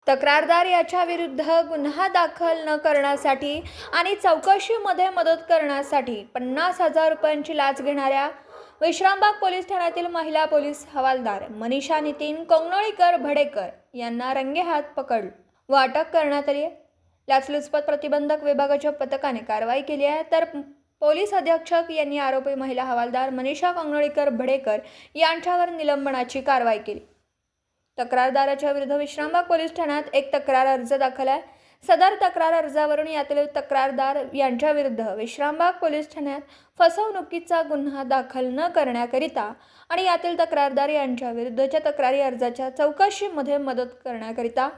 तक्रारदार याच्या विरुद्ध गुन्हा दाखल न करण्यासाठी आणि चौकशीमध्ये मदत करण्यासाठी 50,000 रुपयांची लाच घेणाऱ्या विश्रामबाग पोलीस ठाण्यातील महिला पोलीस हवालदार मनीषा नितीन कोंगनोळीकर भडेकर यांना रंगेहात पकडलं व अटक करण्यात आली आहे। लाचलुचपत प्रतिबंधक विभागाच्या पथकाने कारवाई केली आहे, तर पोलीस अधीक्षक यांनी आरोपी महिला हवालदार मनीषा कोंगनोळीकर भडेकर यांच्यावर निलंबनाची कारवाई केली। तक्रारदाराच्या विरुद्ध विश्रामबाग पोलीस ठाण्यात एक तक्रार अर्ज दाखल आहे। सदर तक्रार अर्जावरून यातील तक्रारदार यांच्या विरुद्ध विश्रामबाग पोलीस ठाण्यात फसवणुकीचा गुन्हा दाखल न करण्याकरिता आणि यातील तक्रारदार यांच्या विरुद्धच्या तक्रारी अर्जाच्या चौकशीमध्ये मदत करण्याकरिता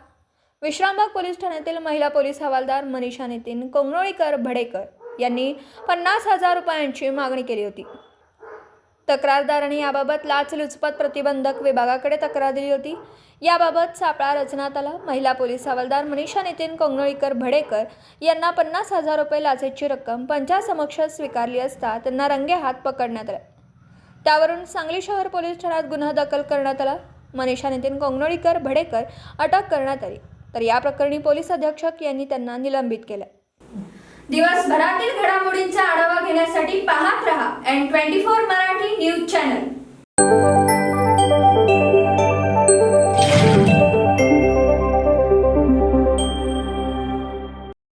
विश्रामबाग पोलीस ठाण्यातील महिला पोलीस हवालदार मनीषा नितीन कोंगनोळीकर भडेकर यांनी 50,000 रुपयांची मागणी केली होती। तक्रारदारांनी याबाबत लाचलुचपत प्रतिबंधक विभागाकडे तक्रार दिली होती। याबाबत सापळा रचण्यात आला। महिला पोलीस हवालदार मनीषा नितीन कोंगनोळीकर भडेकर यांना 50,000 रुपये लाचेची रक्कम पंचासमक्ष स्वीकारली असता त्यांना रंगेहात पकडण्यात आले। त्यावरून सांगली शहर पोलीस ठाण्यात गुन्हा दाखल करण्यात आला। मनीषा नितीन कोंगनोळीकर भडेकर अटक करण्यात आली, तर या प्रकरणी पोलीस अधीक्षक यांनी त्यांना निलंबित केले। दिवसभरातील घडामोडींचा आढावा घेण्यासाठी पाहत रहा N24 मराठी न्यूज चॅनल।